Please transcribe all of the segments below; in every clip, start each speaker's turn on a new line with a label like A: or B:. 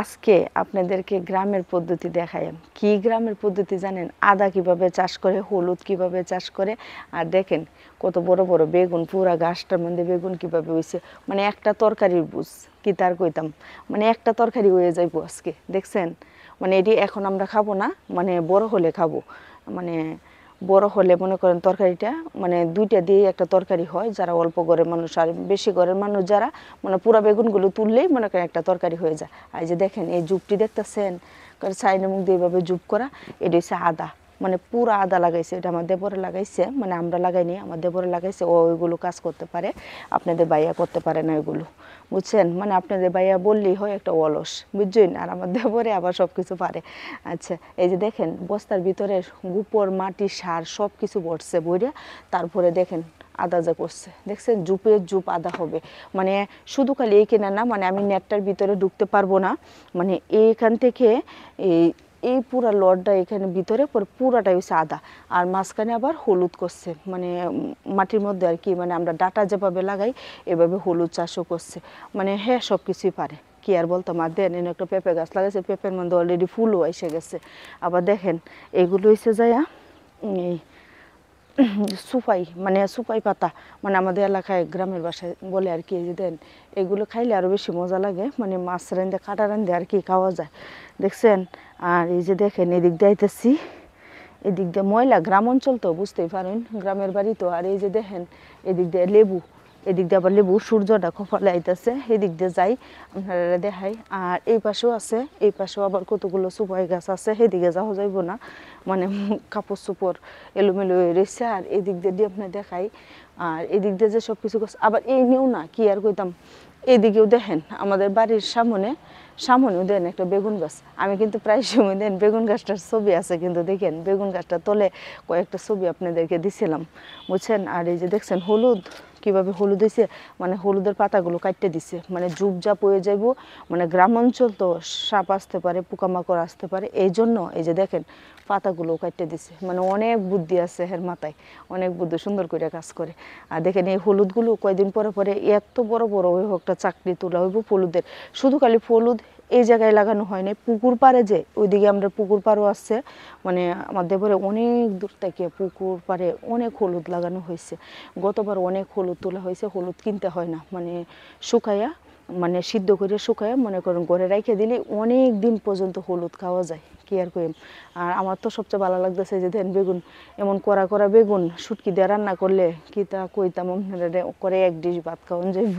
A: আজকে আপনাদেরকে গ্রামের পদ্ধতি দেখাই। কি গ্রামের পদ্ধতি জানেন? আদা কিভাবে চাষ করে, হলুদ কিভাবে চাষ করে, আর দেখেন কত বড় বড় বেগুন, পুরা গাছটার মধ্যে বেগুন কিভাবে হয়েছে। মানে একটা তরকারির বুঝ কি তার কইতাম, মানে একটা তরকারি হয়ে যাইব আজকে। দেখছেন, মানে এটি এখন আমরা খাবো না, মানে বড় হলে খাবো। মানে বড় হলে মনে করেন তরকারিটা মানে দুইটা দিয়ে একটা তরকারি হয়, যারা অল্প ঘরের মানুষ। আর বেশি ঘরের মানুষ যারা, মানে পুরা বেগুনগুলো তুললেই মনে করেন একটা তরকারি হয়ে যায়। আর যে দেখেন এই জুপটি দেখতেছেন, সাইডের মুখ দিয়ে এইভাবে জুপ করা, এটা হচ্ছে আদা। মানে পুরো আদা লাগাইছে, এটা আমার দেবরে লাগাইছে, মানে আমরা লাগাইনি, আমার দেবরে লাগাইছে। ও ওইগুলো কাজ করতে পারে, আপনাদের বাইয়া করতে পারে না ওইগুলো, বুঝছেন? মানে আপনাদের বাইয়া বললেই হয় একটা অলস, বুঝছেন? আর আমার দেবরে আবার সব কিছু পারে। আচ্ছা, এই যে দেখেন বস্তার ভিতরে গোবর, মাটি, সার সব কিছু ভরছে বইরা, তারপরে দেখেন আদা যা করছে, দেখছেন? জুপের জুপ আদা হবে। মানে শুধু খালি এই কেনা না, মানে আমি নেটটার ভিতরে ঢুকতে পারবো না, মানে এইখান থেকে এই এই পুরা লটটা এখানে ভিতরে পরে পুরাটাই হচ্ছে আদা। আর মাঝখানে আবার হলুদ করছে, মানে মাটির মধ্যে আর কি, মানে আমরা ডাটা যেভাবে লাগাই এভাবে হলুদ চাষও করছে। মানে হ্যাঁ, সব কিছুই পারে। কি আর বলতাম। আর দেন এনে একটা পেঁপে গাছ লাগাইছে, পেঁপের মধ্যে অলরেডি ফুলও এসে গেছে। আবার দেখেন এগুলো হচ্ছে যাইয়া এই সুপাই, মানে সুপাই পাতা, মানে আমাদের এলাকায় গ্রামের বাসায় বলে আর কি। যে দেন এগুলো খাইলে আরও বেশি মজা লাগে, মানে মাছ রান্ধে, কাটা রান্ধে আর কি খাওয়া যায়, দেখছেন? আর এই যে দেখেন এদিক দিয়ে আইতেছি, এদিক দিয়ে ময়লা, গ্রাম অঞ্চল তো বুঝতেই পারেন, গ্রামের বাড়ি তো। আর এই যে দেখেন এদিক দিয়ে লেবু, এদিক দিয়ে আবার লেবু, সূর্যটা কপালে আইতেছে, এদিক দিয়ে যাই আপনারা দেখাই। আর এই পাশেও আছে, এই পাশেও আবার কতগুলো সুপাই গাছ আছে, সেদিকে যাওয়া যাইব না, মানে কাপড় চোপড় এলোমেলো হয়ে রয়েছে। আর এদিক দিয়ে আপনার দেখাই। আর এদিক দিয়ে যে সব কিছু গাছ, আবার এই নিয়েও না, কি আর কইতাম, এদিকেও দেখেন আমাদের বাড়ির সামনেও দেন একটা বেগুন গাছ। আমি কিন্তু প্রায় সময় দেন বেগুন গাছটার ছবি আছে, কিন্তু দেখেন বেগুন গাছটা তলে কয়েকটা ছবি আপনাদেরকে দিছিলাম, বুঝছেন? আর এই যে দেখছেন হলুদ কিভাবে হলুদ হয়েছে, মানে হলুদের পাতাগুলো কাটতে দিছে, মানে ঝুপঝাপ হয়ে যাইব। মানে গ্রাম অঞ্চল তো সাপ আসতে পারে, পোকামাকড় আসতে পারে, এই জন্য এই যে দেখেন পাতাগুলো কাটতে দিছে। মানে অনেক বুদ্ধি আছে এর মাথায়, অনেক বুদ্ধি, সুন্দর করে কাজ করে। আর দেখেন এই হলুদগুলো কয়েকদিন পরে পরে এত বড় বড় ওই একটা চাকরি তোলা হইব হলুদের। শুধু খালি হলুদ এই জায়গায় লাগানো হয় না, পুকুর পাড়ে যে ওইদিকে আমরা পুকুর পাড়ও আছে, মানে আমাদের পরে অনেক দূর থেকে পুকুর পাড়ে অনেক হলুদ লাগানো হয়েছে। গতবার অনেক হলুদ তোলা হয়েছে, হলুদ কিনতে হয় না, মানে শুকাইয়া, মানে সিদ্ধ করে শুকাইয়া মনে করেন ঘরে রেখে দিলে অনেক দিন পর্যন্ত হলুদ খাওয়া যায়। কি আর কইম। আর আমার তো সবচেয়ে ভালো লাগতেছে যে দেন বেগুন, এমন করা করা বেগুন শুটকি দিয়ে রান্না করলে কি তা কইতাম আপনারা, করে এক ডিশ ভাত খাওয়ান যাইব।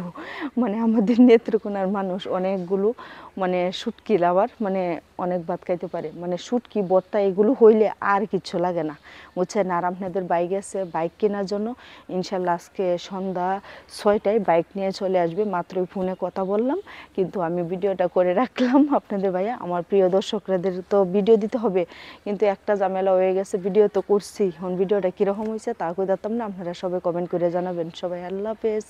A: মানে আমাদের নেত্রকোনার মানুষ অনেকগুলো মানে শুটকি লাভার, মানে অনেক ভাত খাইতে পারে। মানে শুটকি ভর্তা এগুলো হইলে আর কিচ্ছু লাগে না, বুঝছেন? আর আপনাদের বাইক আছে, বাইক কেনার জন্য ইনশাল্লাহ আজকে সন্ধ্যা 6টায় বাইক নিয়ে চলে আসবে। মাত্রই ফোনে কথা বললাম, কিন্তু আমি ভিডিওটা করে রাখলাম আপনাদের ভাইয়া। আমার প্রিয় দর্শকদের তো ভিডিও দিতে হবে, কিন্তু একটা ঝামেলা হয়ে গেছে, ভিডিও তো করছি, এখন ভিডিওটা কীরকম হয়েছে তা কই দিতাম না। আপনারা সবাই কমেন্ট করে জানাবেন। সবাই আল্লাহ হাফেজ।